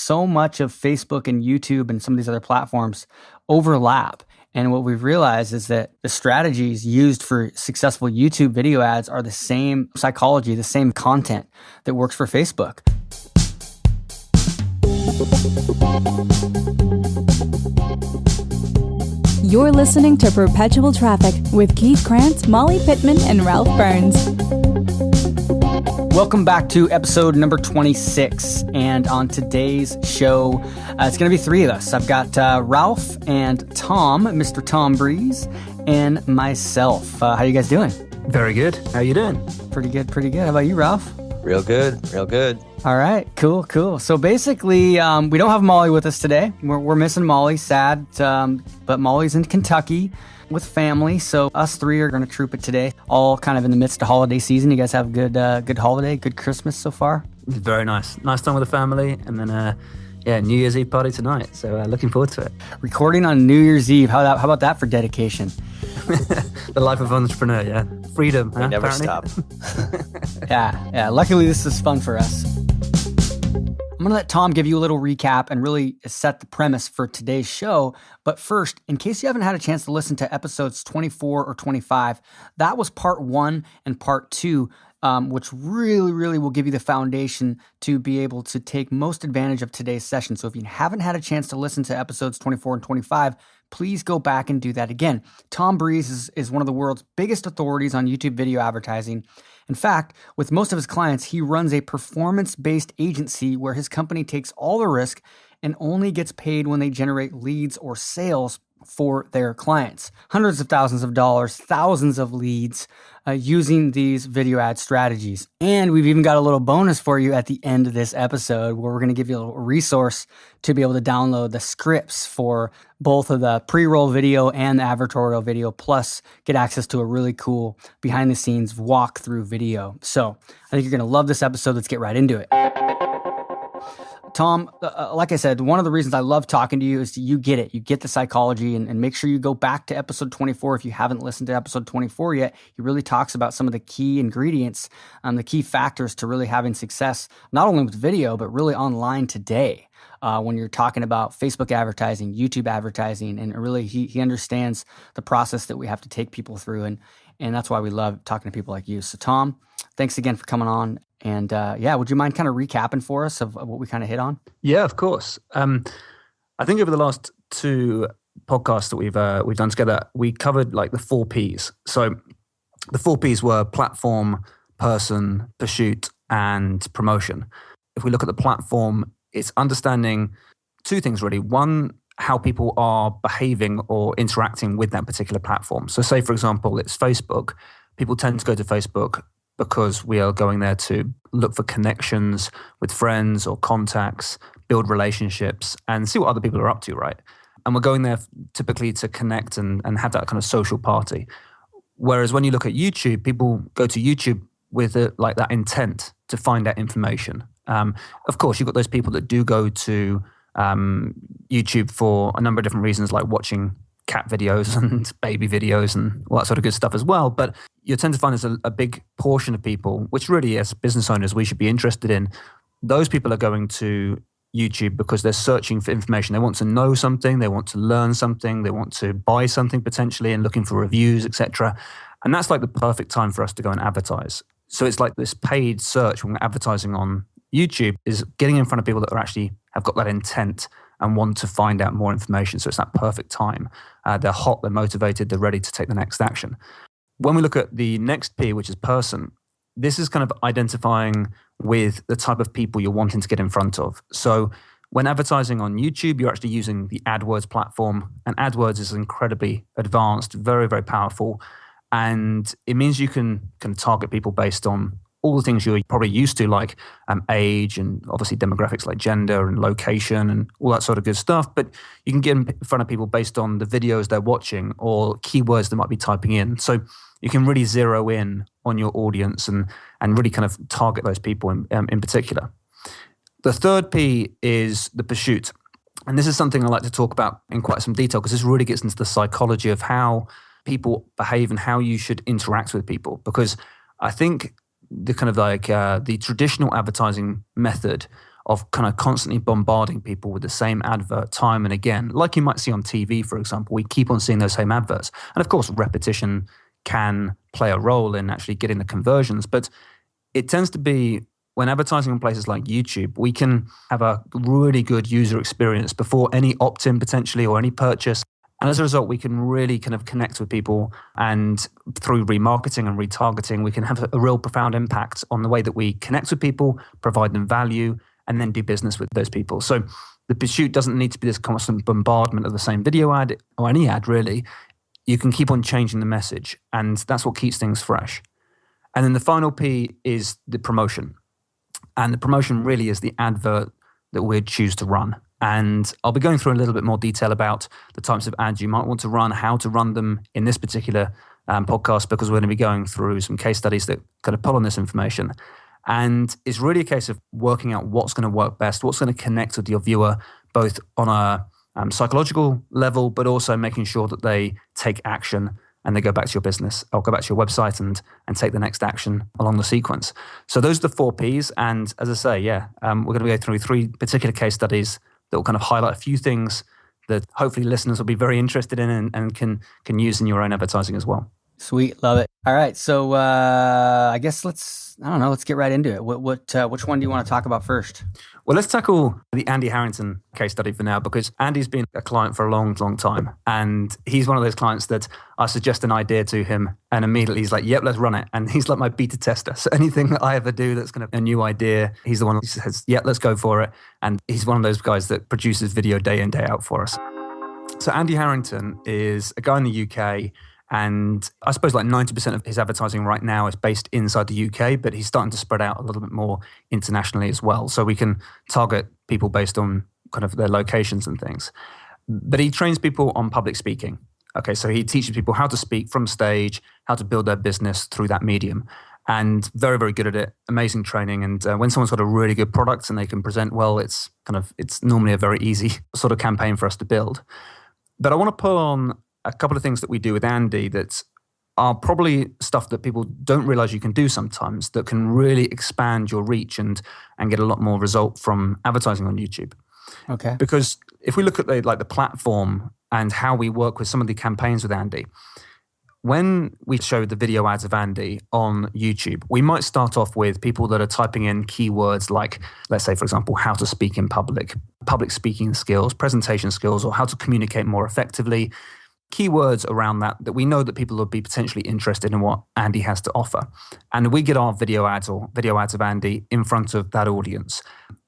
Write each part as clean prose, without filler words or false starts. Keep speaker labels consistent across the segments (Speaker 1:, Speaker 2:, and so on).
Speaker 1: so much of Facebook and YouTube and some of these other platforms overlap. And what we've realized is that the strategies used for successful YouTube video ads are the same psychology, the same content that works for Facebook.
Speaker 2: You're listening to Perpetual Traffic with Keith Krantz, Molly Pittman, and Ralph Burns.
Speaker 1: Welcome back to episode number 26. And on today's show, it's going to be three of us. I've got Ralph and Tom, Mr. Tom Breeze, and myself. How you guys doing?
Speaker 3: Very good. How you doing?
Speaker 1: Pretty good. How about you, Ralph?
Speaker 4: Real good.
Speaker 1: All right, cool. So basically, we don't have Molly with us today. We're missing Molly, sad, but Molly's in Kentucky with family, so us three are going to troop it today, all kind of in the midst of holiday season. You guys have a good holiday, good Christmas so far?
Speaker 3: Very nice. Nice time with the family, and then, New Year's Eve party tonight, so looking forward to it.
Speaker 1: Recording on New Year's Eve, how about that for dedication?
Speaker 3: The life of an entrepreneur, yeah. Freedom, huh?
Speaker 4: Never
Speaker 3: apparently.
Speaker 4: stop.
Speaker 1: Yeah. Luckily, this is fun for us. I'm going to let Tom give you a little recap and really set the premise for today's show. But first, in case you haven't had a chance to listen to episodes 24 or 25, that was part 1 and part 2, which really will give you the foundation to be able to take most advantage of today's session. So if you haven't had a chance to listen to episodes 24 and 25, please go back and do that again. Tom Breeze is one of the world's biggest authorities on YouTube video advertising. In fact, with most of his clients, he runs a performance-based agency where his company takes all the risk and only gets paid when they generate leads or sales for their clients. Hundreds of thousands of dollars, thousands of leads using these video ad strategies. And we've even got a little bonus for you at the end of this episode where we're going to give you a little resource to be able to download the scripts for both of the pre-roll video and the advertorial video, plus get access to a really cool behind the scenes walkthrough video. So I think you're going to love this episode. Let's get right into it. Tom, like I said, one of the reasons I love talking to you is you get it. You get the psychology, and make sure you go back to episode 24 if you haven't listened to episode 24 yet. He really talks about some of the key ingredients, the key factors to really having success, not only with video, but really online today. When you're talking about Facebook advertising, YouTube advertising, and really he understands the process that we have to take people through, and that's why we love talking to people like you. So Tom, thanks again for coming on. And would you mind kind of recapping for us of what we kind of hit on?
Speaker 3: Yeah, of course. I think over the last 2 podcasts that we've done together, we covered like the 4 Ps. So the 4 Ps were platform, person, pursuit, and promotion. If we look at the platform, it's understanding 2 things really. One, how people are behaving or interacting with that particular platform. So say, for example, it's Facebook. People tend to go to Facebook because we are going there to look for connections with friends or contacts, build relationships, and see what other people are up to, right? And we're going there typically to connect and have that kind of social party. Whereas when you look at YouTube, people go to YouTube with that intent to find out information. Of course, you've got those people that do go to YouTube for a number of different reasons, like watching cat videos and baby videos and all that sort of good stuff as well. But you tend to find there's a big portion of people, which really as business owners we should be interested in. Those people are going to YouTube because they're searching for information. They want to know something, they want to learn something, they want to buy something potentially and looking for reviews, etc. And that's like the perfect time for us to go and advertise. So it's like this paid search when we're advertising on YouTube is getting in front of people that are actually have got that intent and want to find out more information. So it's that perfect time. They're hot, they're motivated, they're ready to take the next action. When we look at the next P, which is person, this is kind of identifying with the type of people you're wanting to get in front of. So when advertising on YouTube, you're actually using the AdWords platform, and AdWords is incredibly advanced, very, very powerful. And it means you can target people based on all the things you're probably used to, like age and obviously demographics like gender and location and all that sort of good stuff. But you can get in front of people based on the videos they're watching or keywords they might be typing in. So you can really zero in on your audience and really kind of target those people in particular. The third P is the pursuit. And this is something I like to talk about in quite some detail because this really gets into the psychology of how people behave and how you should interact with people. Because I think the kind of like the traditional advertising method of kind of constantly bombarding people with the same advert time and again, like you might see on TV, for example. We keep on seeing those same adverts. And of course, repetition can play a role in actually getting the conversions, but it tends to be when advertising on places like YouTube, we can have a really good user experience before any opt-in potentially or any purchase. And as a result, we can really kind of connect with people, and through remarketing and retargeting, we can have a real profound impact on the way that we connect with people, provide them value, and then do business with those people. So the pursuit doesn't need to be this constant bombardment of the same video ad or any ad really. You can keep on changing the message, and that's what keeps things fresh. And then the final P is the promotion. And the promotion really is the advert that we'd choose to run. And I'll be going through a little bit more detail about the types of ads you might want to run, how to run them in this particular podcast, because we're going to be going through some case studies that kind of pull on this information. And it's really a case of working out what's going to work best, what's going to connect with your viewer, both on a psychological level, but also making sure that they take action and they go back to your business or go back to your website and take the next action along the sequence. So those are the 4 Ps. And as I say, we're going to go through 3 particular case studies that will kind of highlight a few things that hopefully listeners will be very interested in and can use in your own advertising as well.
Speaker 1: Sweet. Love it. All right. So I guess let's get right into it. Which one do you want to talk about first?
Speaker 3: Well, let's tackle the Andy Harrington case study for now, because Andy's been a client for a long, long time. And he's one of those clients that I suggest an idea to him and immediately he's like, yep, let's run it. And he's like my beta tester. So anything that I ever do that's kind of a new idea, he's the one who says, yeah, let's go for it. And he's one of those guys that produces video day in, day out for us. So Andy Harrington is a guy in the UK. And I suppose like 90% of his advertising right now is based inside the UK, but he's starting to spread out a little bit more internationally as well. So we can target people based on kind of their locations and things. But he trains people on public speaking. Okay, so he teaches people how to speak from stage, how to build their business through that medium. And very, very good at it. Amazing training. And when someone's got a really good product and they can present well, it's normally a very easy sort of campaign for us to build. But I want to pull on a couple of things that we do with Andy that are probably stuff that people don't realize you can do sometimes, that can really expand your reach and get a lot more result from advertising on YouTube.
Speaker 1: Okay.
Speaker 3: Because if we look at the platform and how we work with some of the campaigns with Andy, when we show the video ads of Andy on YouTube, we might start off with people that are typing in keywords like, let's say, for example, how to speak in public speaking skills, presentation skills, or how to communicate more effectively. Keywords around that we know that people will be potentially interested in what Andy has to offer. And we get our video ads of Andy in front of that audience.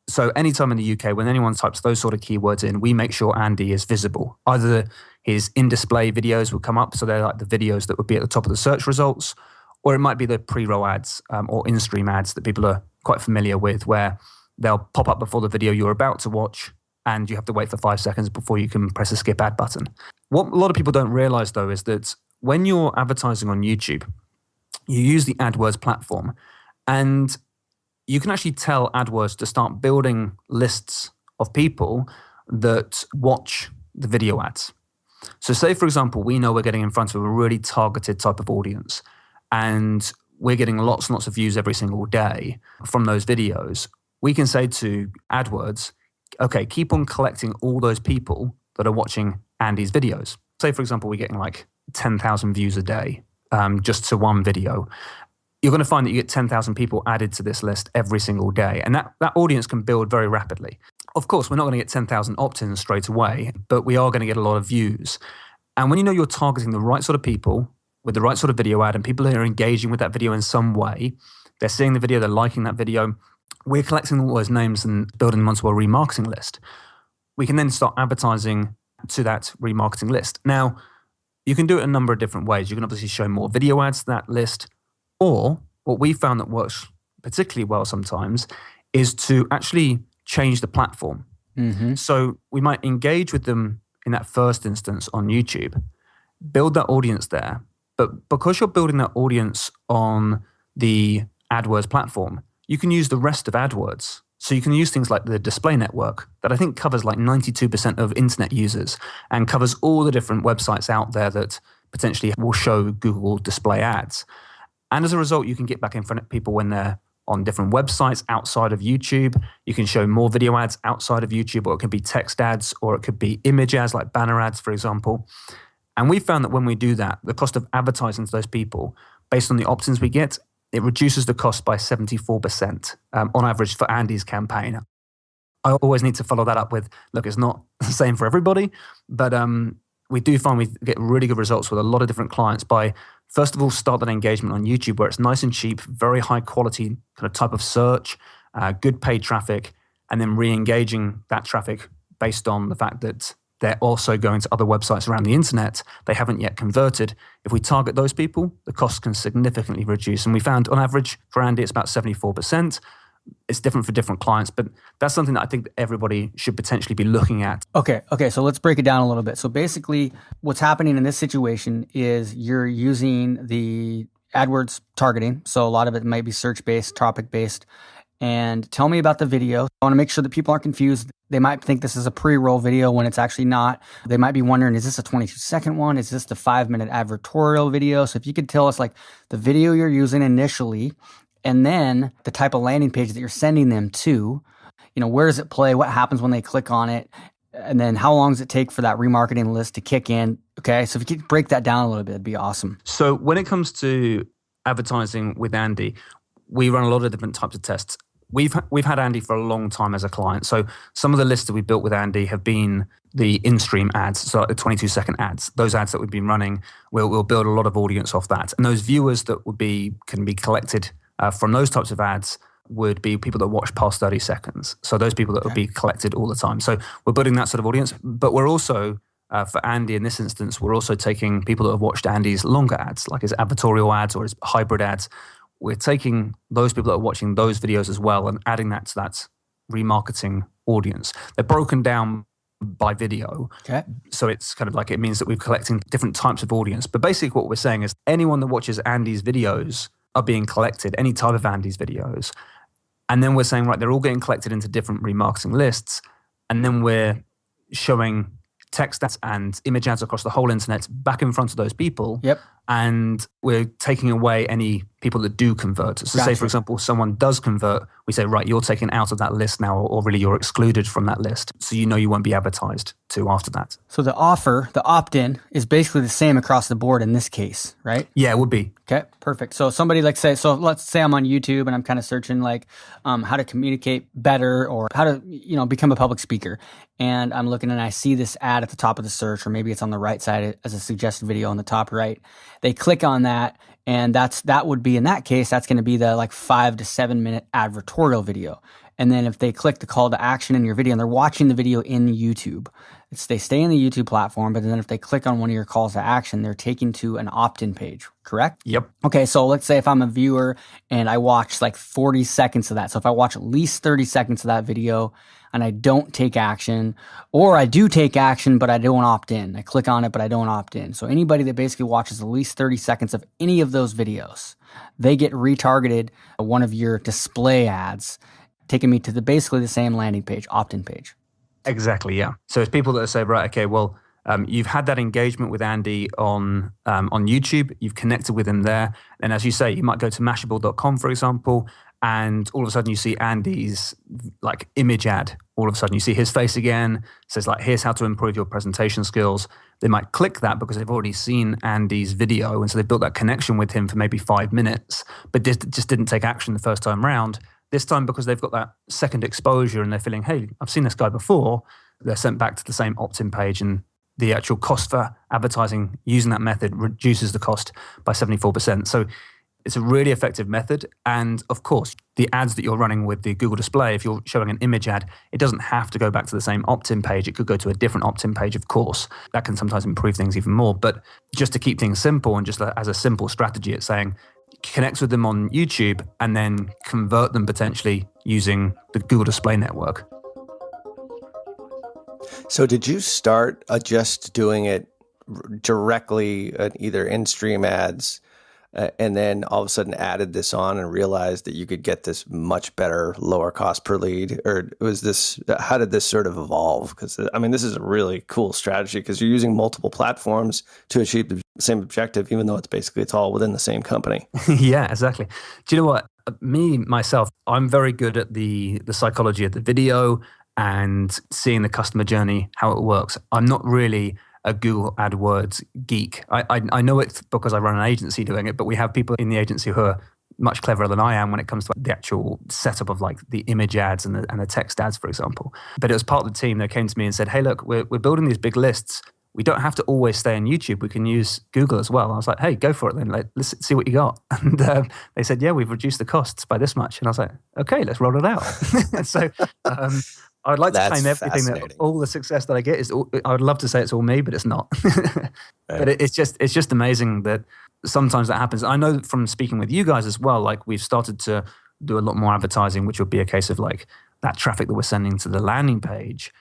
Speaker 3: So anytime in the UK, when anyone types those sort of keywords in, we make sure Andy is visible. Either his in-display videos will come up, so they're like the videos that would be at the top of the search results, or it might be the pre-roll ads or in-stream ads that people are quite familiar with, where they'll pop up before the video you're about to watch, and you have to wait for 5 seconds before you can press the skip ad button. What a lot of people don't realize, though, is that when you're advertising on YouTube, you use the AdWords platform, and you can actually tell AdWords to start building lists of people that watch the video ads. So say, for example, we know we're getting in front of a really targeted type of audience, and we're getting lots and lots of views every single day from those videos. We can say to AdWords, okay, keep on collecting all those people that are watching Andy's videos. Say, for example, we're getting like 10,000 views a day just to one video. You're going to find that you get 10,000 people added to this list every single day. And that audience can build very rapidly. Of course, we're not going to get 10,000 opt-ins straight away, but we are going to get a lot of views. And when you know you're targeting the right sort of people with the right sort of video ad, and people are engaging with that video in some way, they're seeing the video, they're liking that video, we're collecting all those names and building them onto a remarketing list. We can then start advertising to that remarketing list. Now, you can do it a number of different ways. You can obviously show more video ads to that list, or what we found that works particularly well sometimes is to actually change the platform. Mm-hmm. So we might engage with them in that first instance on YouTube, build that audience there, but because you're building that audience on the AdWords platform, you can use the rest of AdWords. So you can use things like the display network that I think covers like 92% of internet users and covers all the different websites out there that potentially will show Google display ads. And as a result, you can get back in front of people when they're on different websites outside of YouTube. You can show more video ads outside of YouTube, or it could be text ads, or it could be image ads like banner ads, for example. And we found that when we do that, the cost of advertising to those people, based on the opt-ins we get, it reduces the cost by 74% on average for Andy's campaign. I always need to follow that up with, look, it's not the same for everybody, but we do find we get really good results with a lot of different clients by, first of all, start that engagement on YouTube where it's nice and cheap, very high quality kind of type of search, good paid traffic, and then re-engaging that traffic based on the fact that they're also going to other websites around the internet they haven't yet converted. If we target those people, the costs can significantly reduce. And we found on average for Andy, it's about 74%. It's different for different clients, but that's something that I think that everybody should potentially be looking at.
Speaker 1: Okay. So let's break it down a little bit. So basically what's happening in this situation is you're using the AdWords targeting. So a lot of it might be search-based, topic-based. And tell me about the video. I want to make sure that people aren't confused. They might think this is a pre-roll video when it's actually not. They might be wondering, is this a 22-second one? Is this the 5-minute advertorial video? So if you could tell us like the video you're using initially, and then the type of landing page that you're sending them to, where does it play? What happens when they click on it? And then how long does it take for that remarketing list to kick in? Okay, so if you could break that down a little bit, it'd be awesome.
Speaker 3: So when it comes to advertising with Andy, we run a lot of different types of tests. We've had Andy for a long time as a client. So some of the lists that we built with Andy have been the in-stream ads, so like the 22-second ads. Those ads that we've been running, we'll build a lot of audience off that. And those viewers that can be collected from those types of ads would be people that watch past 30 seconds. So those people that would be collected all the time. So we're building that sort of audience. But we're also, for Andy in this instance, we're also taking people that have watched Andy's longer ads, like his advertorial ads or his hybrid ads. We're taking those people that are watching those videos as well and adding that to that remarketing audience. They're broken down by video.
Speaker 1: Okay.
Speaker 3: So it's kind of like, it means that we're collecting different types of audience. But basically what we're saying is anyone that watches Andy's videos are being collected, any type of Andy's videos. And then we're saying, right, they're all getting collected into different remarketing lists. And then we're showing text ads and image ads across the whole internet back in front of those people.
Speaker 1: Yep.
Speaker 3: And we're taking away any people that do convert. So say, for example, someone does convert, we say, right, you're taken out of that list now, or really you're excluded from that list. So you won't be advertised to after that.
Speaker 1: So the offer, the opt-in, is basically the same across the board in this case, right?
Speaker 3: Yeah, it would be.
Speaker 1: Okay, perfect. So somebody let's say I'm on YouTube and I'm kind of searching like how to communicate better or how to, become a public speaker. And I'm looking and I see this ad at the top of the search, or maybe it's on the right side as a suggested video on the top right. They click on that, and that would be, in that case, that's going to be the like 5 to 7 minute advertorial video. And then if they click the call to action in your video and they're watching the video in YouTube, they stay in the YouTube platform, but then if they click on one of your calls to action, they're taken to an opt-in page, correct?
Speaker 3: Yep.
Speaker 1: Okay, so let's say if I'm a viewer and I watch like 40 seconds of that. So if I watch at least 30 seconds of that video and I don't take action, or I do take action, but I don't opt in. I click on it, but I don't opt in. So anybody that basically watches at least 30 seconds of any of those videos, they get retargeted one of your display ads, taking me to basically the same landing page, opt-in page.
Speaker 3: Exactly, yeah. So it's people that say, right, okay, well, you've had that engagement with Andy on YouTube, you've connected with him there, and as you say, you might go to Mashable.com, for example, and all of a sudden you see Andy's like image ad. All of a sudden you see his face again, says like, here's how to improve your presentation skills. They might click that because they've already seen Andy's video, and so they built that connection with him for maybe 5 minutes, but just didn't take action the first time round. This time, because they've got that second exposure and they're feeling, hey, I've seen this guy before, they're sent back to the same opt-in page, and the actual cost for advertising using that method reduces the cost by 74%. So it's a really effective method. And of course, the ads that you're running with the Google display, if you're showing an image ad, it doesn't have to go back to the same opt-in page. It could go to a different opt-in page, of course. That can sometimes improve things even more. But just to keep things simple and just as a simple strategy, it's saying, connect with them on YouTube and then convert them potentially using the Google Display Network.
Speaker 5: So did you start just doing it directly at either in-stream ads and then all of a sudden added this on and realized that you could get this much better, lower cost per lead? Or how did this sort of evolve? Because I mean, this is a really cool strategy because you're using multiple platforms to achieve the same objective, even though it's all within the same company.
Speaker 3: Yeah, exactly. Do you know what? Myself, I'm very good at the psychology of the video and seeing the customer journey, how it works. I'm not really a Google AdWords geek. I know it because I run an agency doing it, but we have people in the agency who are much cleverer than I am when it comes to the actual setup of like the image ads and the text ads, for example. But it was part of the team that came to me and said, hey, look, we're building these big lists. We don't have to always stay on YouTube. We can use Google as well. I was like, hey, go for it then. Let's see what you got. And they said, yeah, we've reduced the costs by this much. And I was like, okay, let's roll it out. So I'd like to claim everything that all the success that I get is, I would love to say it's all me, but it's not. But it's just amazing that sometimes that happens. I know from speaking with you guys as well, like we've started to do a lot more advertising, which would be a case of like that traffic that we're sending to the landing page,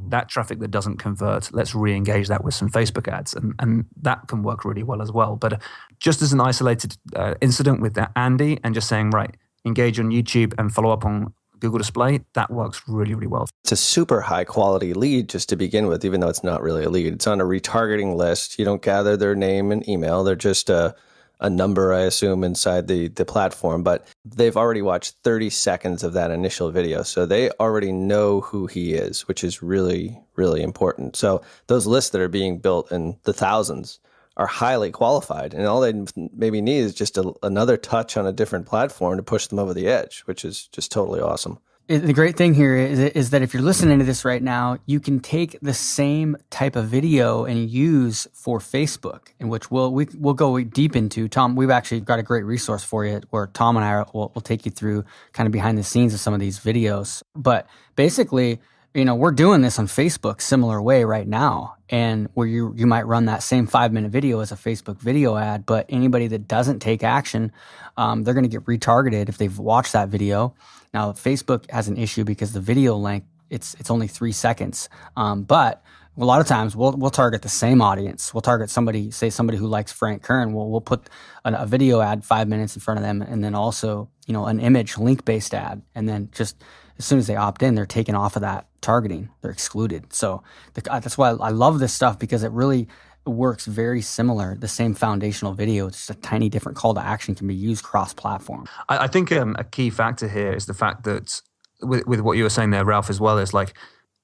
Speaker 3: that traffic that doesn't convert, let's re-engage that with some Facebook ads. And that can work really well as well. But just as an isolated incident with Andy and just saying, right, engage on YouTube and follow up on Google Display, that works really, really well.
Speaker 5: It's a super high quality lead just to begin with, even though it's not really a lead. It's on a retargeting list. You don't gather their name and email. They're just a number, I assume, inside the platform. But they've already watched 30 seconds of that initial video. So they already know who he is, which is really, really important. So those lists that are being built in the thousands are highly qualified. And all they maybe need is just another touch on a different platform to push them over the edge, which is just totally awesome.
Speaker 1: The great thing here is that if you're listening to this right now, you can take the same type of video and use for Facebook, in which we'll go deep into. Tom, we've actually got a great resource for you where Tom and I will take you through kind of behind the scenes of some of these videos. But basically, we're doing this on Facebook similar way right now, and where you might run that same 5-minute video as a Facebook video ad, but anybody that doesn't take action, they're going to get retargeted if they've watched that video. Now, Facebook has an issue because the video length, it's only 3 seconds. But a lot of times we'll target the same audience. We'll target somebody who likes Frank Kern. We'll put a video ad 5 minutes in front of them, and then also, an image link-based ad. And then just as soon as they opt in, they're taken off of that targeting. They're excluded. So that's why I love this stuff, because it really works very similar. The same foundational video, it's just a tiny different call to action can be used cross-platform.
Speaker 3: I think a key factor here is the fact that with what you were saying there, Ralph, as well, is like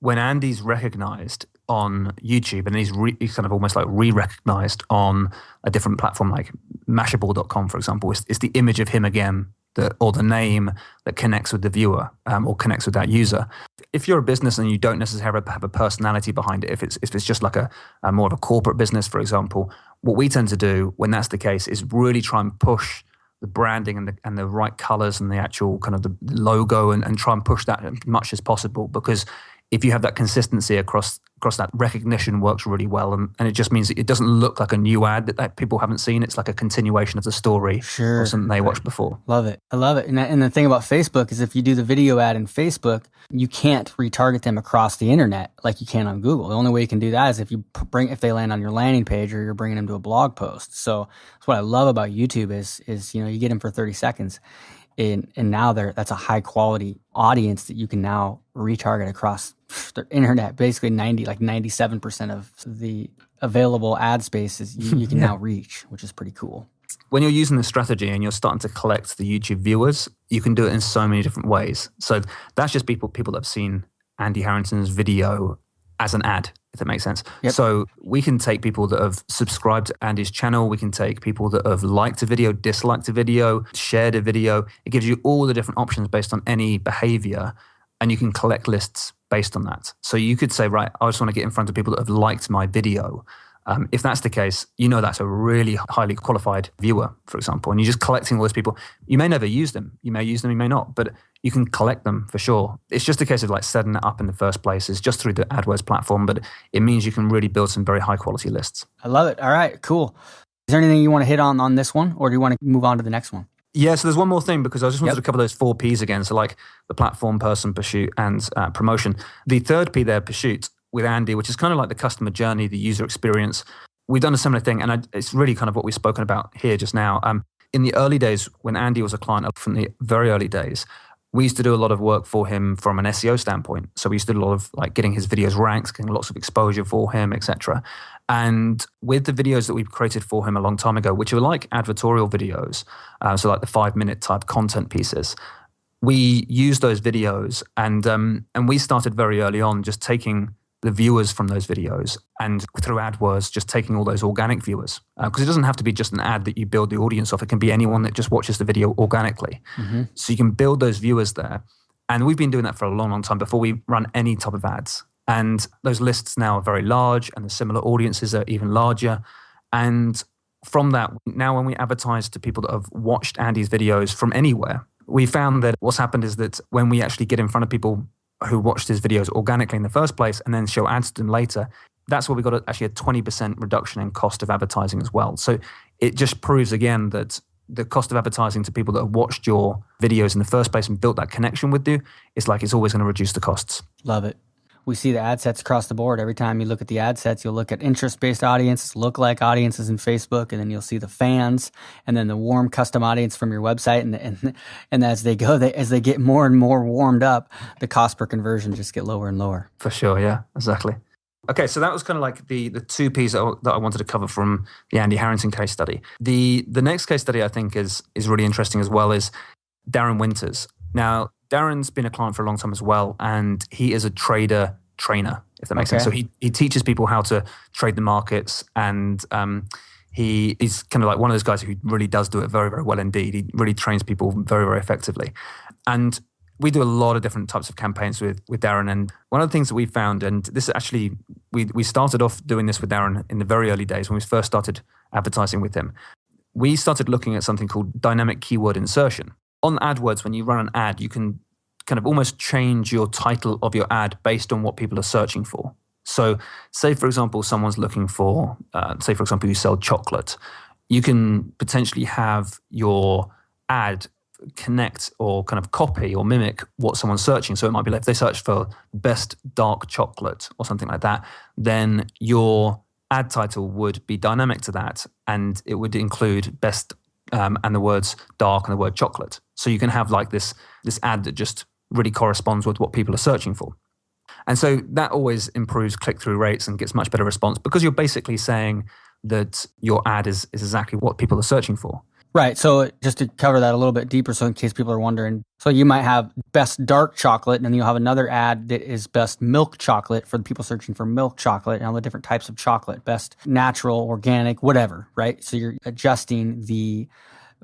Speaker 3: when Andy's recognized on YouTube and he's kind of almost like re-recognized on a different platform like Mashable.com, for example, it's the image of him again, or the name that connects with the viewer or connects with that user. If you're a business and you don't necessarily have a personality behind it, if it's just like a more of a corporate business, for example, what we tend to do when that's the case is really try and push the branding and the right colors and the actual kind of the logo and try and push that as much as possible, because if you have that consistency across that, recognition works really well, and it just means that it doesn't look like a new ad that people haven't seen. It's like a continuation of the story or something they watched before.
Speaker 1: Love it. I love it. And the thing about Facebook is if you do the video ad in Facebook, you can't retarget them across the internet like you can on Google. The only way you can do that is if they land on your landing page or you're bringing them to a blog post. So that's what I love about YouTube is you get them for 30 seconds. And now that's a high quality audience that you can now retarget across the internet. Basically 97% of the available ad spaces you can now reach, which is pretty cool.
Speaker 3: When you're using this strategy and you're starting to collect the YouTube viewers, you can do it in so many different ways. So that's just people that have seen Andy Harrington's video as an ad, if that makes sense.
Speaker 1: Yep.
Speaker 3: So we can take people that have subscribed to Andy's channel. We can take people that have liked a video, disliked a video, shared a video. It gives you all the different options based on any behavior, and you can collect lists based on that. So you could say, right, I just want to get in front of people that have liked my video. If that's the case, that's a really highly qualified viewer, for example, and you're just collecting all those people. You may never use them. You may use them, you may not, but you can collect them for sure. It's just a case of like setting it up in the first place. It's just through the AdWords platform, but it means you can really build some very high quality lists.
Speaker 1: I love it. All right, cool. Is there anything you want to hit on this one, or do you want to move on to the next one?
Speaker 3: Yeah, so there's one more thing, because I just wanted to cover those 4 Ps again. So like the platform, person, pursuit, and promotion. The third P there, pursuit, with Andy, which is kind of like the customer journey, the user experience. We've done a similar thing, and it's really kind of what we've spoken about here just now. In the early days, when Andy was a client, from the very early days, we used to do a lot of work for him from an SEO standpoint. So we used to do a lot of like getting his videos ranked, getting lots of exposure for him, etc. And with the videos that we created for him a long time ago, which were like advertorial videos, so like the 5-minute type content pieces, we used those videos and we started very early on just taking the viewers from those videos and through AdWords, just taking all those organic viewers. Because it doesn't have to be just an ad that you build the audience off. It can be anyone that just watches the video organically. Mm-hmm. So you can build those viewers there. And we've been doing that for a long, long time before we run any type of ads. And those lists now are very large and the similar audiences are even larger. And from that, now when we advertise to people that have watched Andy's videos from anywhere, we found that what's happened is that when we actually get in front of people who watched his videos organically in the first place and then show ads to them later, that's where we got actually a 20% reduction in cost of advertising as well. So it just proves again that the cost of advertising to people that have watched your videos in the first place and built that connection with you, it's always going to reduce the costs.
Speaker 1: Love it. We see the ad sets across the board. Every time you look at the ad sets, you'll look at interest-based audiences, lookalike audiences in Facebook, and then you'll see the fans, and then the warm custom audience from your website. And as they go, as they get more and more warmed up, the cost per conversion just get lower and lower.
Speaker 3: For sure, yeah, exactly. Okay, so that was kind of like the two pieces that I wanted to cover from the Andy Harrington case study. The next case study I think is really interesting as well is Darren Winters. Now, Darren's been a client for a long time as well, and he is a trader trainer, if that makes sense. So he teaches people how to trade the markets, and he's kind of like one of those guys who really does do it very, very well indeed. He really trains people very, very effectively. And we do a lot of different types of campaigns with Darren, and one of the things that we found, and this actually, we started off doing this with Darren in the very early days when we first started advertising with him. We started looking at something called dynamic keyword insertion. On AdWords, when you run an ad, you can kind of almost change your title of your ad based on what people are searching for. So say, for example, someone's looking for, say, for example, you sell chocolate. You can potentially have your ad connect or kind of copy or mimic what someone's searching. So it might be like if they search for best dark chocolate or something like that, then your ad title would be dynamic to that, and it would include best and the words dark and the word chocolate. So you can have like this ad that just really corresponds with what people are searching for. And so that always improves click-through rates and gets much better response because you're basically saying that your ad is exactly what people are searching for.
Speaker 1: Right. So just to cover that a little bit deeper, so in case people are wondering, so you might have best dark chocolate, and then you'll have another ad that is best milk chocolate for the people searching for milk chocolate and all the different types of chocolate, best natural, organic, whatever, right? So you're adjusting the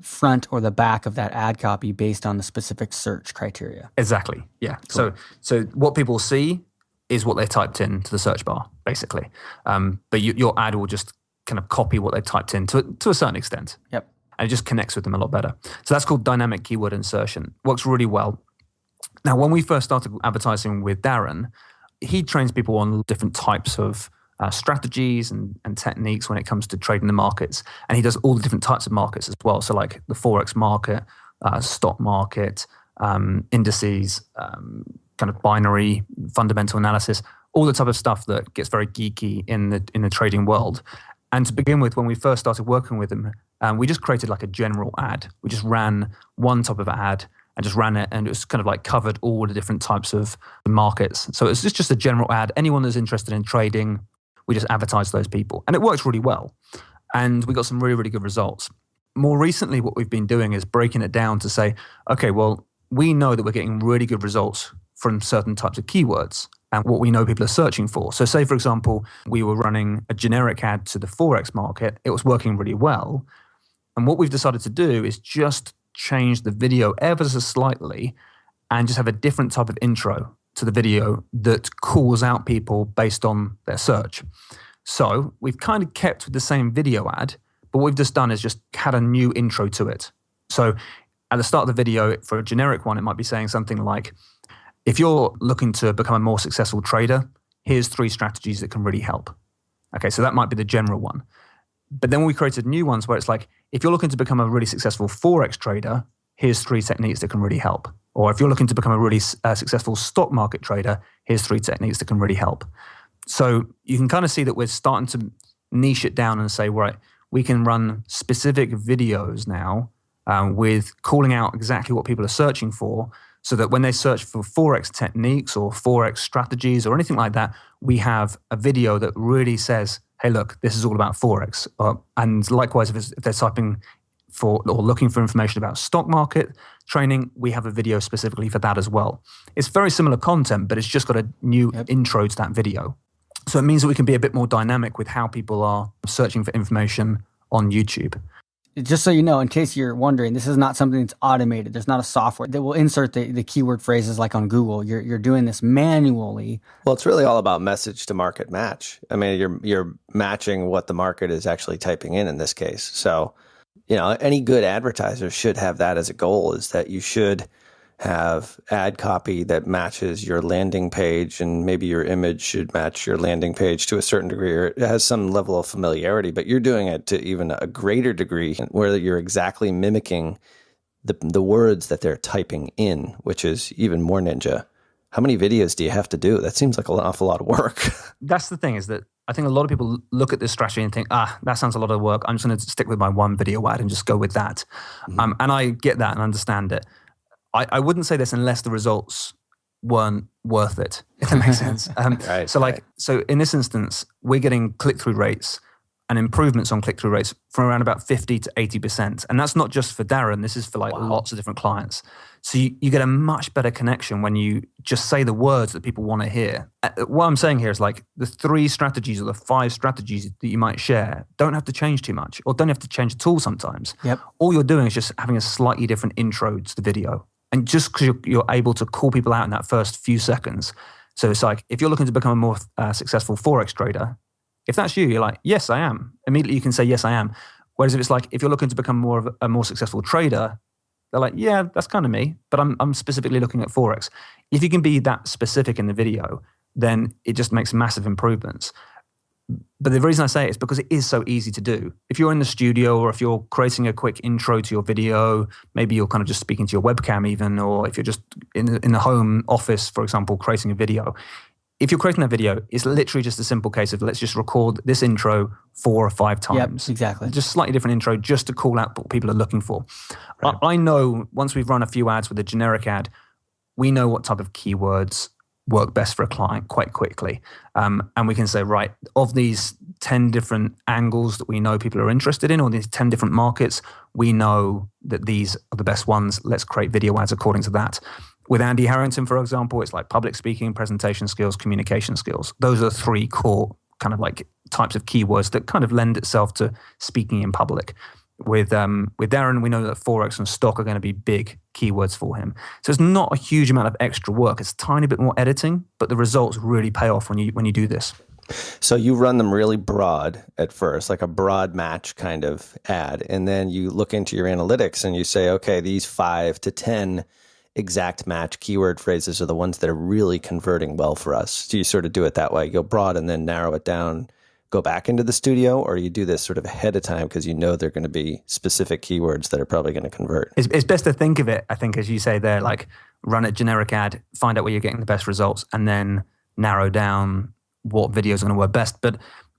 Speaker 1: front or the back of that ad copy based on the specific search criteria.
Speaker 3: Exactly. Yeah. Cool. So what people see is what they typed into the search bar, basically. But your ad will just kind of copy what they typed in to a certain extent.
Speaker 1: Yep.
Speaker 3: And it just connects with them a lot better. So that's called dynamic keyword insertion. Works really well. Now, when we first started advertising with Darren, he trains people on different types of strategies and techniques when it comes to trading the markets. And he does all the different types of markets as well. So like the Forex market, stock market, indices, kind of binary, fundamental analysis, all the type of stuff that gets very geeky in the trading world. And to begin with, when we first started working with him, we just created like a general ad. We just ran one type of ad and just ran it, and it was kind of like covered all the different types of markets. So it's just a general ad. Anyone that's interested in trading, we just advertise those people. And it works really well. And we got some really, really good results. More recently, what we've been doing is breaking it down to say, okay, well, we know that we're getting really good results from certain types of keywords and what we know people are searching for. So say, for example, we were running a generic ad to the Forex market. It was working really well. And what we've decided to do is just change the video ever so slightly and just have a different type of intro to the video that calls out people based on their search. So we've kind of kept with the same video ad, but what we've just done is just had a new intro to it. So at the start of the video, for a generic one, it might be saying something like, if you're looking to become a more successful trader, here's 3 strategies that can really help. Okay, so that might be the general one. But then we created new ones where it's like, if you're looking to become a really successful Forex trader, here's 3 techniques that can really help. Or if you're looking to become a really successful stock market trader, here's 3 techniques that can really help. So you can kind of see that we're starting to niche it down and say, right, we can run specific videos now with calling out exactly what people are searching for so that when they search for Forex techniques or Forex strategies or anything like that, we have a video that really says, hey, look, this is all about Forex. And likewise, if they're typing for or looking for information about stock market training, we have a video specifically for that as well. It's very similar content, but it's just got a new intro to that video. So it means that we can be a bit more dynamic with how people are searching for information on YouTube.
Speaker 1: Just so you know, in case you're wondering, this is not something that's automated. There's not a software that will insert the keyword phrases like on Google. You're doing this manually.
Speaker 5: Well, it's really all about message to market match. I mean, you're matching what the market is actually typing in this case. So, any good advertiser should have that as a goal, is that you should have ad copy that matches your landing page, and maybe your image should match your landing page to a certain degree, or it has some level of familiarity, but you're doing it to even a greater degree where you're exactly mimicking the words that they're typing in, which is even more ninja. How many videos do you have to do? That seems like an awful lot of work.
Speaker 3: That's the thing, is that I think a lot of people look at this strategy and think, that sounds a lot of work. I'm just going to stick with my one video ad and just go with that. And I get that and understand it. I wouldn't say this unless the results weren't worth it, if that makes sense. So in this instance, we're getting click-through rates and improvements on click-through rates from around about 50 to 80%. And that's not just for Darren, this is for lots of different clients. So you get a much better connection when you just say the words that people want to hear. What I'm saying here is the 3 strategies or the 5 strategies that you might share don't have to change too much, or don't have to change at all sometimes.
Speaker 1: Yep.
Speaker 3: All you're doing is just having a slightly different intro to the video. And just because you're able to call people out in that first few seconds. So it's like, if you're looking to become a more successful Forex trader, if that's you, you're like, yes, I am. Immediately you can say, yes, I am. Whereas if it's like, if you're looking to become more of a more successful trader, they're like, yeah, that's kind of me, but I'm specifically looking at Forex. If you can be that specific in the video, then it just makes massive improvements. But the reason I say it is because it is so easy to do. If you're in the studio, or if you're creating a quick intro to your video, maybe you're kind of just speaking to your webcam even, or if you're just in the home office, for example, creating a video. If you're creating that video, it's literally just a simple case of, let's just record this intro 4 or 5 times.
Speaker 1: Yep, exactly.
Speaker 3: Just slightly different intro, just to call out what people are looking for. Right. I know once we've run a few ads with a generic ad, we know what type of keywords work best for a client quite quickly. And we can say, right, of these 10 different angles that we know people are interested in, or these 10 different markets, we know that these are the best ones. Let's create video ads according to that. With Andy Harrington, for example, it's like public speaking, presentation skills, communication skills. Those are 3 core kind of types of keywords that kind of lend itself to speaking in public. With Darren, we know that Forex and stock are going to be big keywords for him. So it's not a huge amount of extra work. It's a tiny bit more editing, but the results really pay off when you do this.
Speaker 5: So you run them really broad at first, like a broad match kind of ad. And then you look into your analytics and you say, okay, these 5 to 10 exact match keyword phrases are the ones that are really converting well for us. Do you sort of do it that way? You go broad and then narrow it down, go back into the studio, or you do this sort of ahead of time because you know they're going to be specific keywords that are probably going to convert?
Speaker 3: It's best to think of it, I think, as you say there, like run a generic ad, find out where you're getting the best results, and then narrow down what videos are going to work best. But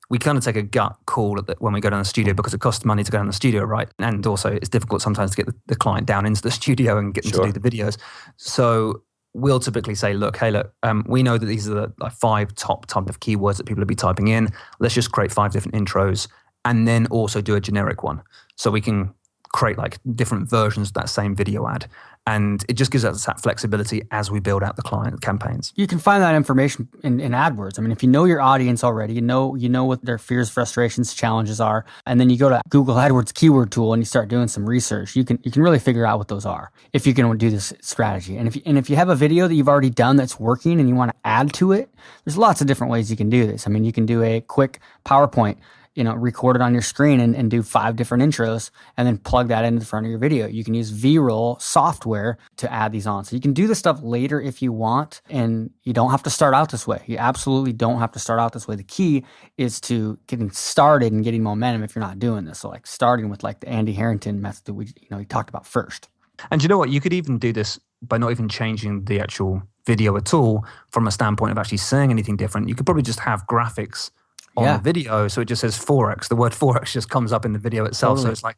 Speaker 3: we kind of take a gut call when we go down the studio, because it costs money to go down the studio, right? And also it's difficult sometimes to get the client down into the studio and get them to do the videos. So we'll typically say, we know that these are the 5 top type of keywords that people will be typing in. Let's just create 5 different intros and then also do a generic one. So we can create different versions of that same video ad. And it just gives us that flexibility as we build out the client campaigns.
Speaker 1: You can find that information in AdWords. I mean, if you know your audience already, you know what their fears, frustrations, challenges are, and then you go to Google AdWords keyword tool and you start doing some research, you can really figure out what those are if you can do this strategy. And if you have a video that you've already done that's working and you want to add to it, there's lots of different ways you can do this. I mean, you can do a quick PowerPoint, record it on your screen and do 5 different intros and then plug that into the front of your video. You can use V-Roll software to add these on. So you can do this stuff later if you want, and you don't have to start out this way. You absolutely don't have to start out this way. The key is to getting started and getting momentum if you're not doing this. So starting with the Andy Harrington method that we talked about first.
Speaker 3: And you know what? You could even do this by not even changing the actual video at all from a standpoint of actually saying anything different. You could probably just have graphics on the video, so it just says Forex. The word Forex just comes up in the video itself. Totally. So it's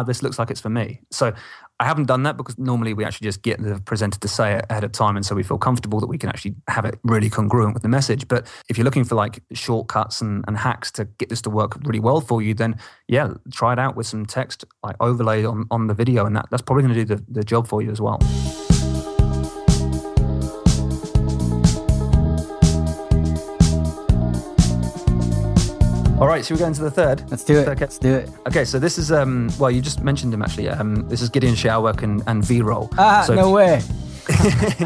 Speaker 3: this looks like it's for me. So I haven't done that because normally we actually just get the presenter to say it ahead of time, and so we feel comfortable that we can actually have it really congruent with the message. But if you're looking for like shortcuts and hacks to get this to work really well for you, then yeah, try it out with some text like overlaid on the video, and that's probably going to do the job for you as well. All right, should we go into the third?
Speaker 1: Let's do it.
Speaker 3: Okay.
Speaker 1: Let's do it.
Speaker 3: Okay, so this is, well, you just mentioned him actually. This is Gideon Showerwork and V-Roll. So,
Speaker 1: No way.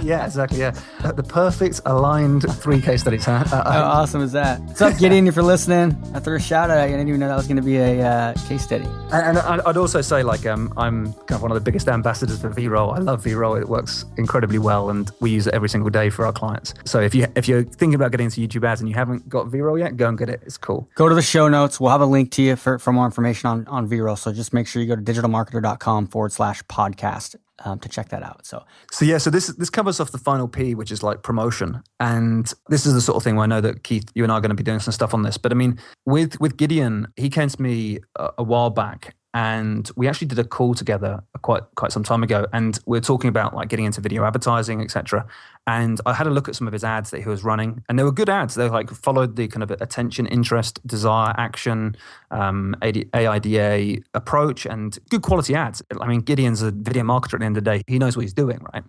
Speaker 3: yeah, exactly, yeah. The perfect aligned 3 case studies, huh?
Speaker 1: How awesome is that? What's up, Gideon, if you're listening? I threw a shout out. I didn't even know that was going to be a case study.
Speaker 3: And I'd also say, like, I'm kind of one of the biggest ambassadors for V-Roll. I love V-Roll. It works incredibly well, and we use it every single day for our clients. So if you're thinking about getting into YouTube ads and you haven't got V-Roll yet, go and get it. It's cool.
Speaker 1: Go to the show notes. We'll have a link to you for more information on V-Roll. So just make sure you go to digitalmarketer.com/podcast. To check that out. So
Speaker 3: this covers off the final P, which is like promotion. And this is the sort of thing where I know that Keith, you and I are going to be doing some stuff on this. But I mean, with Gideon, he came to me a while back, and we actually did a call together quite some time ago. And we were talking about like getting into video advertising, etc. And I had a look at some of his ads that he was running, and they were good ads. They like followed the kind of attention, interest, desire, action, AIDA approach, and good quality ads. I mean, Gideon's a video marketer at the end of the day. He knows what he's doing, right?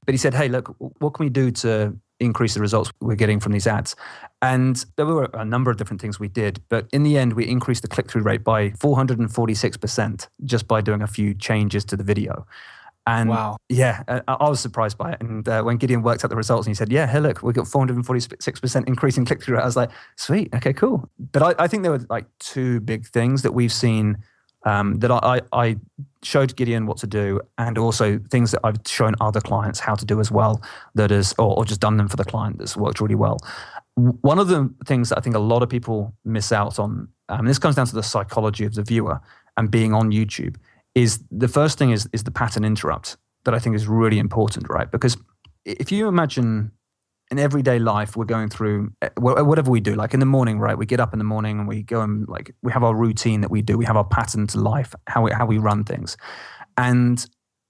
Speaker 3: But he said, hey, look, what can we do to increase the results we're getting from these ads? And there were a number of different things we did. But in the end, we increased the click-through rate by 446% just by doing a few changes to the video. And
Speaker 1: wow.
Speaker 3: Yeah, I was surprised by it. And when Gideon worked out the results and he said, yeah, hey, look, we got 446% increase in click-through rate, I was like, sweet, okay, cool. But I think there were like 2 big things that we've seen that I showed Gideon what to do, and also things that I've shown other clients how to do as well, that is, or just done them for the client, that's worked really well. One of the things that I think a lot of people miss out on, and this comes down to the psychology of the viewer and being on YouTube, is the first thing is the pattern interrupt that I think is really important, right? Because if you imagine in everyday life, we're going through whatever we do, like in the morning, right? We get up in the morning and we go and like, we have our routine that we do. We have our pattern to life, how we run things. And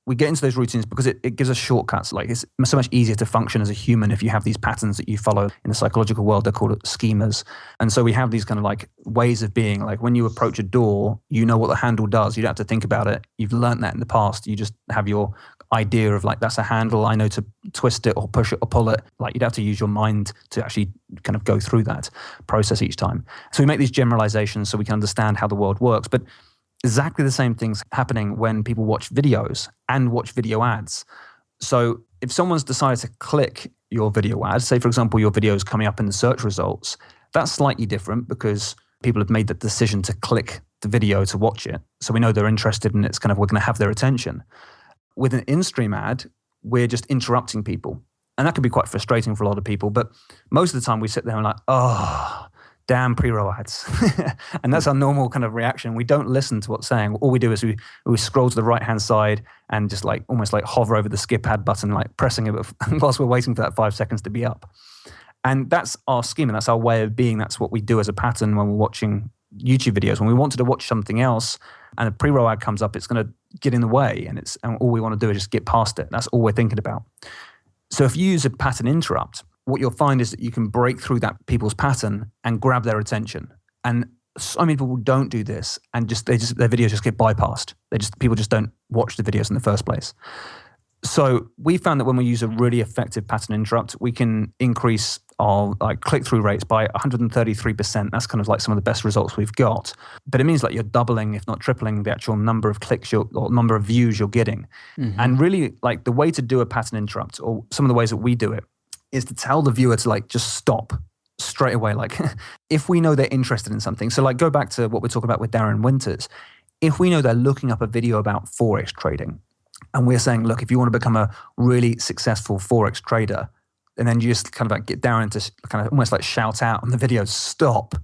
Speaker 3: we get into those routines because it gives us shortcuts. Like it's so much easier to function as a human if you have these patterns that you follow. In the psychological world, they're called schemas. And so we have these kind of like ways of being. Like when you approach a door, you know what the handle does. You don't have to think about it. You've learned that in the past. You just have your idea of like, that's a handle. I know to twist it or push it or pull it. Like you'd have to use your mind to actually kind of go through that process each time. So we make these generalizations so we can understand how the world works. But exactly the same thing's happening when people watch videos and watch video ads. So if someone's decided to click your video ad, say for example, your video is coming up in the search results, that's slightly different because people have made the decision to click the video to watch it. So we know they're interested and it's kind of, we're going to have their attention. With an in-stream ad, we're just interrupting people. And that can be quite frustrating for a lot of people. But most of the time we sit there and like, oh, damn pre-roll ads. And that's our normal kind of reaction. We don't listen to what's saying. All we do is we scroll to the right-hand side and just like almost like hover over the skip ad button, like pressing it whilst we're waiting for that 5 seconds to be up. And that's our schema. That's our way of being. That's what we do as a pattern when we're watching YouTube videos. When we wanted to watch something else and a pre-roll ad comes up, it's going to get in the way, and all we want to do is just get past it. That's all we're thinking about. So if you use a pattern interrupt, what you'll find is that you can break through that people's pattern and grab their attention. And so many people don't do this, and their videos just get bypassed. People just don't watch the videos in the first place. So we found that when we use a really effective pattern interrupt, we can increase our like click-through rates by 133%. That's kind of like some of the best results we've got. But it means like you're doubling, if not tripling, the actual number of clicks or number of views you're getting. Mm-hmm. And really, like the way to do a pattern interrupt, or some of the ways that we do it, is to tell the viewer to like just stop straight away. Like if we know they're interested in something. So like go back to what we're talking about with Darren Winters. If we know they're looking up a video about Forex trading, and we're saying, look, if you want to become a really successful Forex trader, and then you just kind of like get Darren to kind of almost like shout out on the video, stop,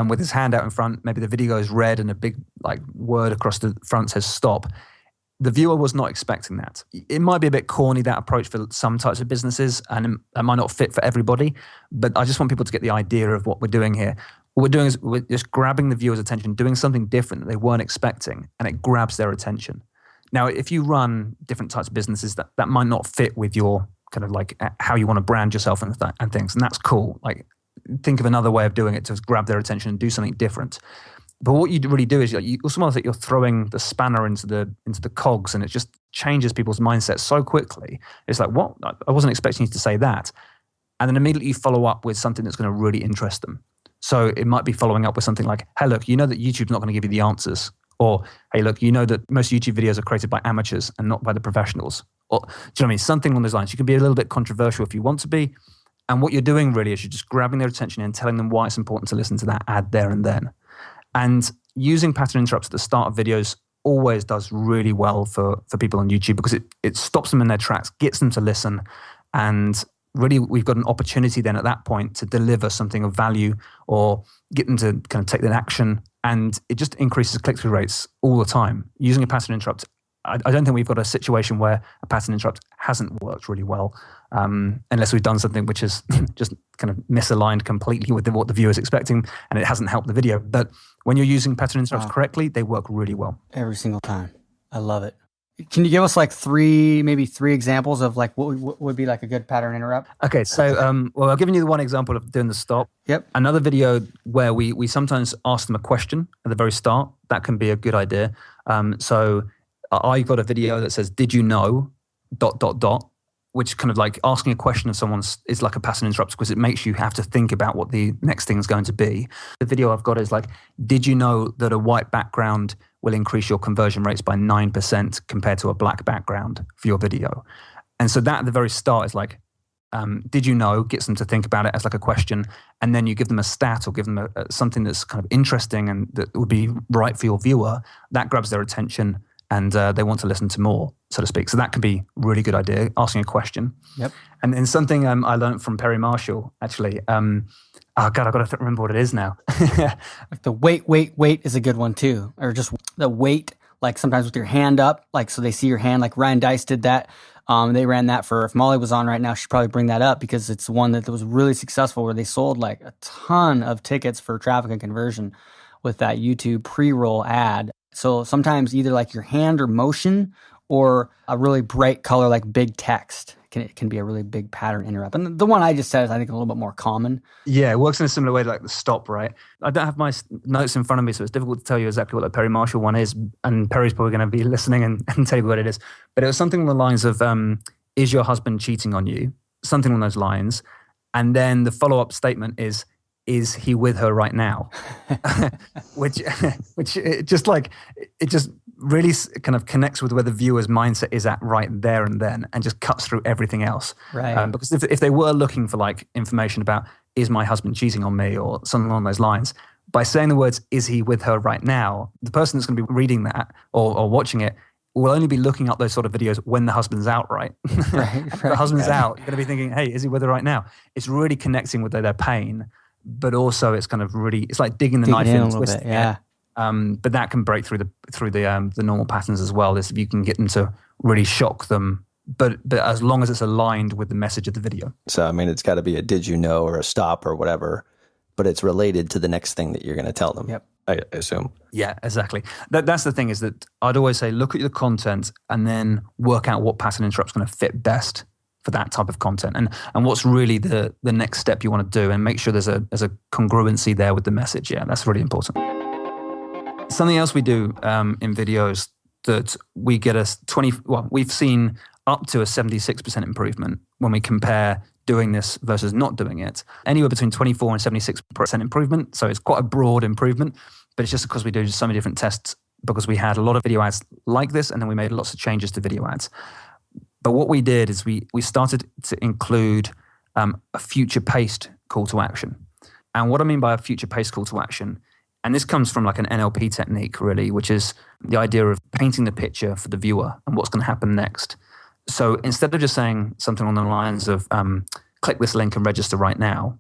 Speaker 3: with his hand out in front. Maybe the video is red and a big like word across the front says stop. The viewer was not expecting that. It might be a bit corny, that approach, for some types of businesses, and it might not fit for everybody, but I just want people to get the idea of what we're doing here. what we're doing is we're just grabbing the viewer's attention, doing something different that they weren't expecting, and it grabs their attention. Now, if you run different types of businesses, that might not fit with your kind of like how you want to brand yourself and things, and that's cool. Like, think of another way of doing it to grab their attention and do something different. But what you really do is it's almost like you're throwing the spanner into the cogs, and it just changes people's mindsets so quickly. It's like, what? I wasn't expecting you to say that. And then immediately you follow up with something that's going to really interest them. So it might be following up with something like, hey, look, you know that YouTube's not going to give you the answers. Or, hey, look, you know that most YouTube videos are created by amateurs and not by the professionals. Or, do you know what I mean? Something along those lines. You can be a little bit controversial if you want to be. And what you're doing really is you're just grabbing their attention and telling them why it's important to listen to that ad there and then. And using pattern interrupts at the start of videos always does really well for people on YouTube, because it stops them in their tracks, gets them to listen, and really we've got an opportunity then at that point to deliver something of value or get them to kind of take that action, and it just increases click-through rates all the time. Using a pattern interrupt, I don't think we've got a situation where a pattern interrupt hasn't worked really well, unless we've done something which is just kind of misaligned completely with what the viewer is expecting, and it hasn't helped the video. But when you're using pattern interrupts correctly, they work really well.
Speaker 1: Every single time. I love it. Can you give us like three examples of like what would be like a good pattern interrupt?
Speaker 3: Okay, so well, I've given you the one example of doing the stop.
Speaker 1: Yep.
Speaker 3: Another video where we sometimes ask them a question at the very start. That can be a good idea. So I got a video that says, "Did you know ... which kind of like asking a question of someone is like a pattern interrupt, because it makes you have to think about what the next thing is going to be. The video I've got is like, "Did you know that a white background will increase your conversion rates by 9% compared to a black background for your video?" And so that at the very start is like, did you know, gets them to think about it as like a question, and then you give them a stat or give them something that's kind of interesting and that would be right for your viewer. That grabs their attention, and they want to listen to more, so to speak. So that can be a really good idea, asking a question.
Speaker 1: Yep.
Speaker 3: And then something I learned from Perry Marshall, actually. Oh, God, I've got to remember what it is now.
Speaker 1: Like the wait is a good one too. Or just the wait, like sometimes with your hand up, like so they see your hand, like Ryan Dice did that. They ran that for, if Molly was on right now, she'd probably bring that up, because it's one that was really successful, where they sold like a ton of tickets for traffic and conversion with that YouTube pre-roll ad. So sometimes either like your hand or motion, or a really bright color like big text can be a really big pattern interrupt. And the one I just said is, I think, a little bit more common.
Speaker 3: Yeah, it works in a similar way like the stop, right? I don't have my notes in front of me, so it's difficult to tell you exactly what the Perry Marshall one is. And Perry's probably going to be listening and tell you what it is. But it was something along the lines of, is your husband cheating on you? Something along those lines. And then the follow-up statement is he with her right now? which it just really kind of connects with where the viewer's mindset is at right there and then, and just cuts through everything else.
Speaker 1: Right.
Speaker 3: Because if they were looking for like information about, is my husband cheating on me, or something along those lines, by saying the words, is he with her right now, the person that's going to be reading that or watching it will only be looking up those sort of videos when the husband's out, right?
Speaker 1: Right.
Speaker 3: If the husband's out, you're going to be thinking, hey, is he with her right now? It's really connecting with their pain, but also it's kind of really, it's like digging the knife in and twisting it.
Speaker 1: Yeah.
Speaker 3: But that can break through the normal patterns as well. Is if you can get them to really shock them, but as long as it's aligned with the message of the video.
Speaker 5: So, I mean, it's got to be a did you know or a stop or whatever, but it's related to the next thing that you're going to tell them.
Speaker 1: Yep.
Speaker 5: I assume.
Speaker 3: Yeah, exactly. That's the thing, is that I'd always say, look at the content and then work out what pattern interrupt's going to fit best for that type of content, and what's really the next step you want to do, and make sure there's a congruency there with the message. Yeah, that's really important. Something else we do in videos that we get we've seen up to a 76% improvement when we compare doing this versus not doing it. Anywhere between 24 and 76% improvement. So it's quite a broad improvement, but it's just because we do so many different tests, because we had a lot of video ads like this, and then we made lots of changes to video ads. But what we did is we started to include a future-paced call to action. And what I mean by a future-paced call to action, and this comes from like an NLP technique really, which is the idea of painting the picture for the viewer and what's going to happen next. So instead of just saying something on the lines of click this link and register right now,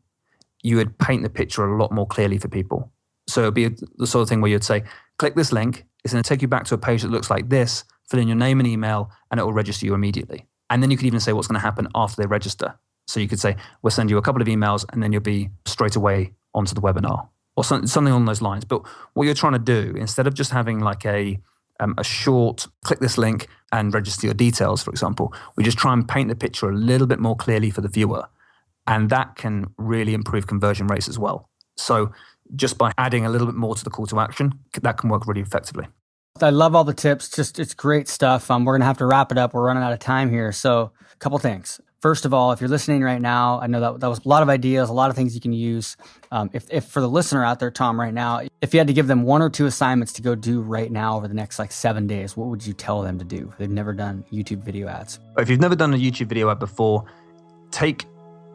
Speaker 3: you would paint the picture a lot more clearly for people. So it'd be the sort of thing where you'd say, click this link, it's going to take you back to a page that looks like this, fill in your name and email, and it will register you immediately. And then you could even say what's going to happen after they register. So you could say, we'll send you a couple of emails, and then you'll be straight away onto the webinar. or something along those lines. But what you're trying to do, instead of just having like a short, click this link and register your details, for example, we just try and paint the picture a little bit more clearly for the viewer. And that can really improve conversion rates as well. So just by adding a little bit more to the call to action, that can work really effectively.
Speaker 1: I love all the tips. Just it's great stuff. We're going to have to wrap it up. We're running out of time here. So a couple things. First of all, if you're listening right now, I know that was a lot of ideas, a lot of things you can use. If for the listener out there, Tom, right now, if you had to give them 1 or 2 assignments to go do right now over the next 7 days, what would you tell them to do? They've never done YouTube video ads.
Speaker 3: If you've never done a YouTube video ad before, take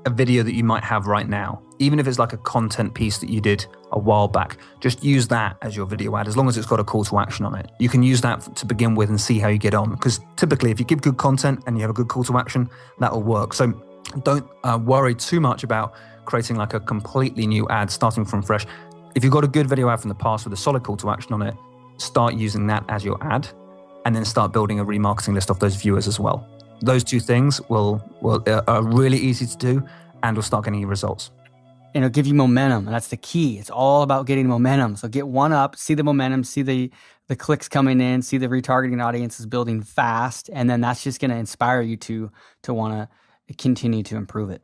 Speaker 3: a video that you might have right now, even if it's like a content piece that you did a while back, just use that as your video ad, as long as it's got a call to action on it. You can use that to begin with and see how you get on, because typically if you give good content and you have a good call to action, that will work. So don't worry too much about creating like a completely new ad starting from fresh. If you've got a good video ad from the past with a solid call to action on it, start using that as your ad, and then start building a remarketing list of those viewers as well. Those 2 things are really easy to do, and will start getting you results.
Speaker 1: And it'll give you momentum, and that's the key. It's all about getting momentum. So get one up, see the momentum, see the clicks coming in, see the retargeting audiences building fast, and then that's just going to inspire you to want to continue to improve it.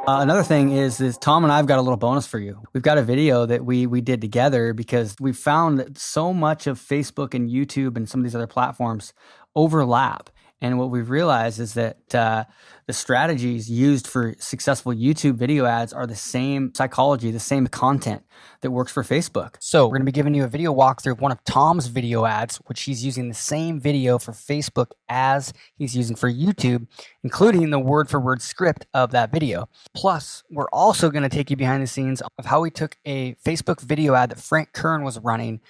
Speaker 1: Another thing is Tom and I've got a little bonus for you. We've got a video that we did together because we found that so much of Facebook and YouTube and some of these other platforms overlap. And what we've realized is that the strategies used for successful YouTube video ads are the same psychology, the same content that works for Facebook. So we're going to be giving you a video walkthrough of one of Tom's video ads, which he's using the same video for Facebook as he's using for YouTube, including the word-for-word script of that video. Plus, we're also going to take you behind the scenes of how we took a Facebook video ad that Frank Kern was running,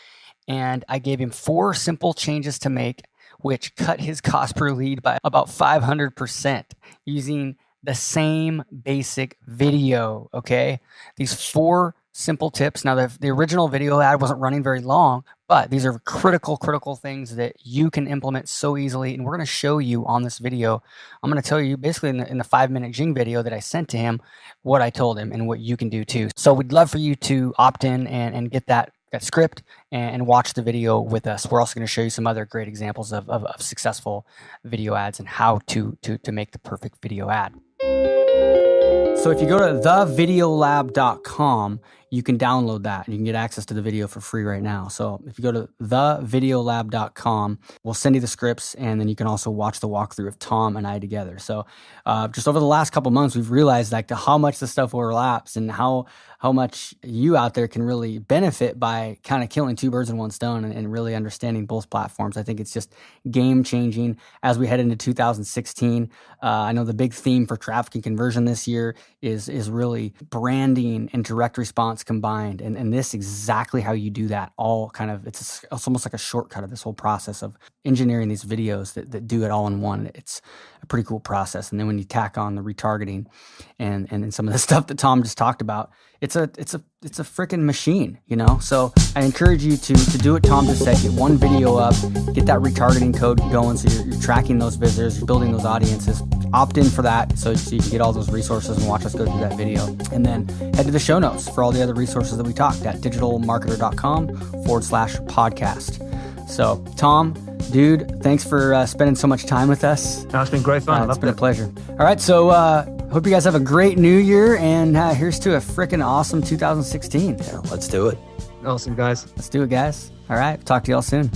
Speaker 1: and I gave him 4 simple changes to make, which cut his cost per lead by about 500% using the same basic video, okay? These 4 simple tips. Now, the original video ad wasn't running very long, but these are critical things that you can implement so easily, and we're going to show you on this video. I'm going to tell you basically in the 5-minute Jing video that I sent to him what I told him and what you can do too. So we'd love for you to opt in and get that script and watch the video with us. We're also going to show you some other great examples of successful video ads and how to make the perfect video ad. So if you go to thevideolab.com, you can download that and you can get access to the video for free right now. So if you go to thevideolab.com, we'll send you the scripts, and then you can also watch the walkthrough of Tom and I together. So just over the last couple months, we've realized how much the stuff overlaps and how much you out there can really benefit by kind of killing 2 birds in 1 stone and really understanding both platforms. I think it's just game changing as we head into 2016. I know the big theme for traffic and conversion this year is really branding and direct response combined. And this exactly how you do that. All kind of, it's almost like a shortcut of this whole process of engineering these videos that do it all in one. It's a pretty cool process. And then when you tack on the retargeting and some of the stuff that Tom just talked about, it's a freaking machine, you know? So I encourage you to do what Tom just said. Get 1 video up, get that retargeting code going so you're tracking those visitors, you're building those audiences. Opt in for that so you can get all those resources and watch us go through that video. And then head to the show notes for all the other resources that we talked at digitalmarketer.com/podcast. So Tom, dude, thanks for spending so much time with us.
Speaker 3: No, it's been great fun.
Speaker 1: It's been a pleasure. All right, so hope you guys have a great new year, and here's to a freaking awesome 2016.
Speaker 5: Yeah, let's do it.
Speaker 3: Awesome, guys.
Speaker 1: Let's do it, guys. All right, talk to y'all soon.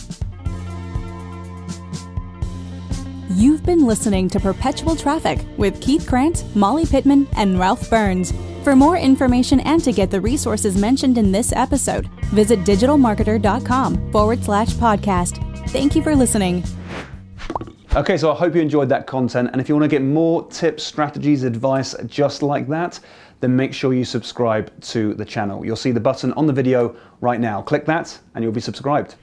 Speaker 2: You've been listening to Perpetual Traffic with Keith Krantz, Molly Pittman, and Ralph Burns. For more information and to get the resources mentioned in this episode, visit digitalmarketer.com/podcast. Thank you for listening.
Speaker 6: Okay, so I hope you enjoyed that content, and if you want to get more tips, strategies, advice just like that, then make sure you subscribe to the channel. You'll see the button on the video right now. Click that and you'll be subscribed.